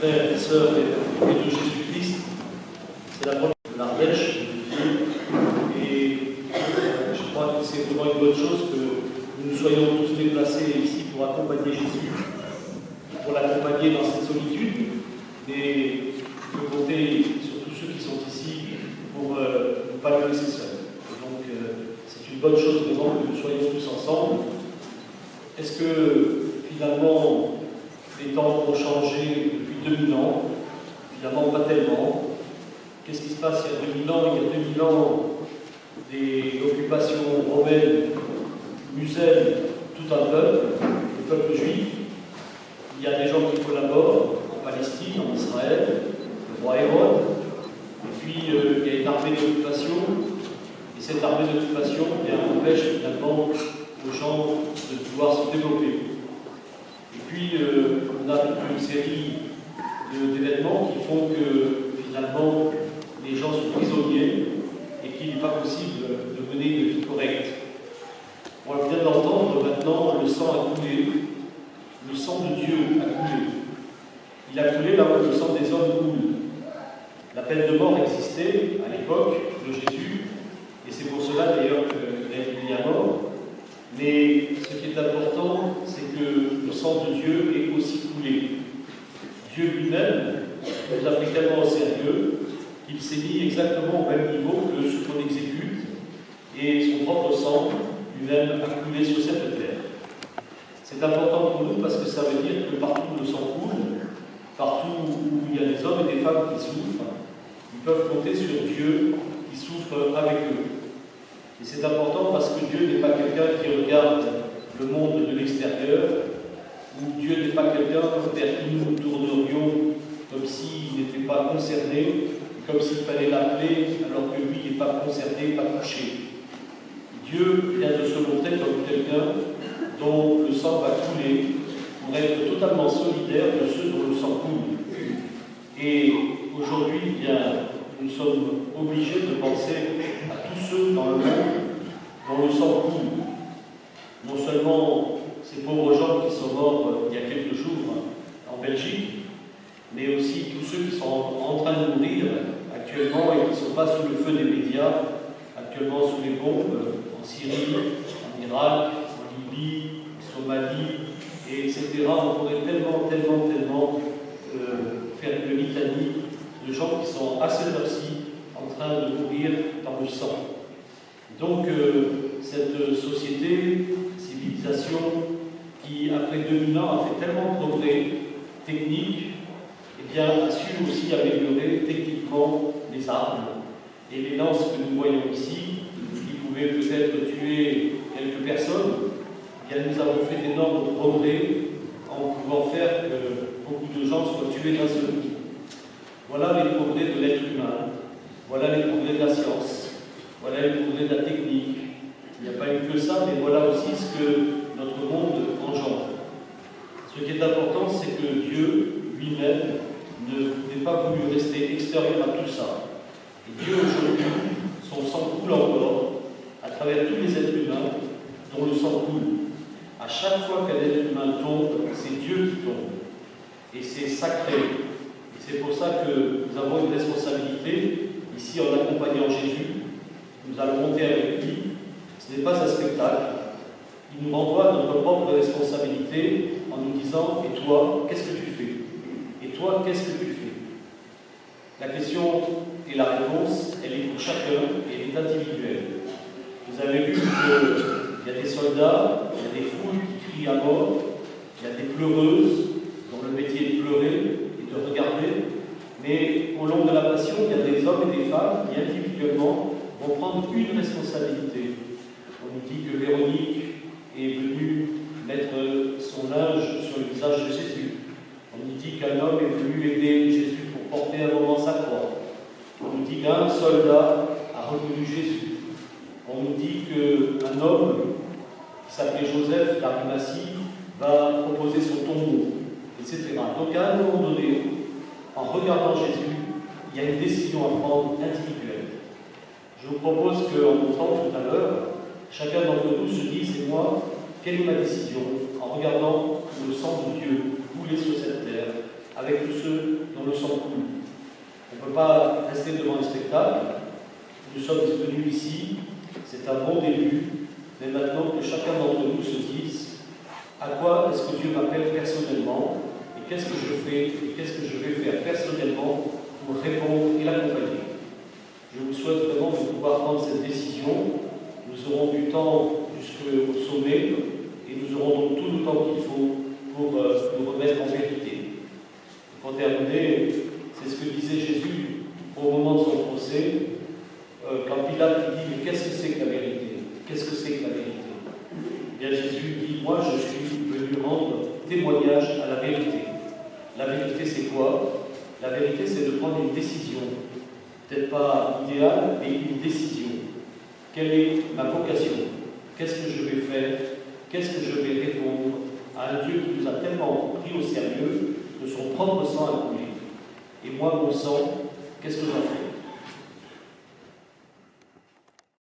frères et sœurs et de Jésus-Christ. C'est la première de l'Ardèche. Et je crois que c'est vraiment une bonne chose que nous nous soyons tous déplacés ici pour accompagner Jésus, pour l'accompagner dans cette solitude, mais de compter sur tous ceux qui sont ici pour ne pas le laisser seul. Et donc, c'est une bonne chose vraiment que nous soyons tous ensemble. Est-ce que finalement les temps ont changé depuis 2000 ans? Finalement, pas tellement. Qu'est-ce qui se passe il y a 2000 ans? Il y a 2000 ans, des occupations romaines musellent tout un peuple, le peuple juif. Il y a des gens qui collaborent en Palestine, en Israël, le roi Hérode. Et puis, il y a une armée d'occupation. Et cette armée d'occupation empêche finalement aux gens de pouvoir se développer. Et puis, on a toute une série d'événements qui font que finalement les gens sont prisonniers et qu'il n'est pas possible de mener une vie correcte. On vient de l'entendre, maintenant le sang a coulé, le sang de Dieu a coulé. Il a coulé là où le sang des hommes coule. La peine de mort existait à l'époque de Jésus, et c'est pour cela d'ailleurs qu'il a été mis à mort. Mais ce qui est important, c'est que le sang de Dieu est aussi coulé. Dieu lui-même nous a pris tellement au sérieux qu'il s'est mis exactement au même niveau que ce qu'on exécute, et son propre sang lui-même a coulé sur cette terre. C'est important pour nous parce que ça veut dire que partout où le sang coule, partout où il y a des hommes et des femmes qui souffrent, ils peuvent compter sur Dieu qui souffre avec eux. Et c'est important parce que Dieu n'est pas quelqu'un qui regarde le monde de l'extérieur, ou Dieu n'est pas quelqu'un vers qui nous tournerions comme s'il n'était pas concerné, comme s'il fallait l'appeler alors que lui n'est pas concerné, pas touché. Dieu vient de se montrer comme quelqu'un dont le sang va couler pour être totalement solidaire de ceux dont le sang coule. Et aujourd'hui, nous sommes obligés de penser à tous ceux dans le monde dont le sang coule. Non seulement ces pauvres gens qui sont morts il y a quelques jours en Belgique, mais aussi tous ceux qui sont en train de mourir actuellement et qui ne sont pas sous le feu des médias, actuellement sous les bombes, en Syrie, en Irak, en Libye, en Somalie, etc. On pourrait tellement faire une litanie de gens qui sont à cette heure-ci en train de mourir dans le sang. Donc, cette société, civilisation, qui après 2000 ans a fait tellement de progrès techniques, eh bien, a su aussi améliorer techniquement les armes et les lances que nous voyons ici, qui pouvaient peut-être tuer quelques personnes. Eh bien, nous avons fait d'énormes progrès en pouvant faire que beaucoup de gens soient tués d'un seul coup. Voilà les progrès de l'être humain, voilà les progrès de la science, voilà les progrès de la technique. Il n'y a pas eu que ça, mais voilà aussi ce que notre monde engendre. Ce qui est important, c'est que Dieu lui-même n'est pas voulu rester extérieur à tout ça. Et Dieu aujourd'hui, son sang coule encore à travers tous les êtres humains dont le sang coule. À chaque fois qu'un être humain tombe, c'est Dieu qui tombe. Et c'est sacré. Et c'est pour ça que nous avons une responsabilité, ici en accompagnant Jésus. Nous allons monter avec lui. Ce n'est pas un spectacle. Il nous renvoie à notre propre responsabilité en nous disant « Et toi, qu'est-ce que tu fais? Et toi, qu'est-ce que tu fais ?» La question et la réponse, elle est pour chacun et elle est individuelle. Vous avez vu qu'il y a des soldats, il y a des foules qui crient à mort, il y a des pleureuses dont le métier est de pleurer et de regarder, mais au long de la passion, il y a des hommes et des femmes qui individuellement vont prendre une responsabilité. On nous dit que Véronique est venue mettre son linge sur le visage de Jésus. On nous dit qu'un homme est venu aider Jésus pour porter un moment sa croix. On nous dit qu'un soldat a reconnu Jésus. On nous dit qu'un homme qui s'appelait Joseph d'Arimathie va proposer son tombeau, etc. Donc à un moment donné, en regardant Jésus, il y a une décision à prendre individuelle. Je vous propose qu'en montant tout à l'heure, chacun d'entre nous se dise, et moi, quelle est ma décision en regardant le sang de Dieu couler sur cette terre? avec tous ceux dont le sang coule. On ne peut pas rester devant un spectacle. Nous sommes venus ici, c'est un bon début, mais maintenant que chacun d'entre nous se dise à quoi est-ce que Dieu m'appelle personnellement et qu'est-ce que je fais et qu'est-ce que je vais faire personnellement pour répondre et l'accompagner. Je vous souhaite vraiment de pouvoir prendre cette décision. Nous aurons du temps jusqu'au sommet et nous aurons donc tout le temps qu'il faut pour nous remettre en vérité. Pour terminer, c'est ce que disait Jésus au moment de son procès, quand Pilate lui dit « Mais qu'est-ce que c'est que la vérité? Qu'est-ce que c'est que la vérité ?» Eh bien Jésus dit « Moi, je suis venu rendre témoignage à la vérité. » La vérité, c'est quoi? La vérité, c'est de prendre une décision. Peut-être pas idéale, mais une décision. Quelle est ma vocation? Qu'est-ce que je vais faire? Qu'est-ce que je vais répondre à un Dieu qui nous a tellement pris au sérieux de son propre sang à couler? Et moi, mon sang, qu'est-ce que j'en fais?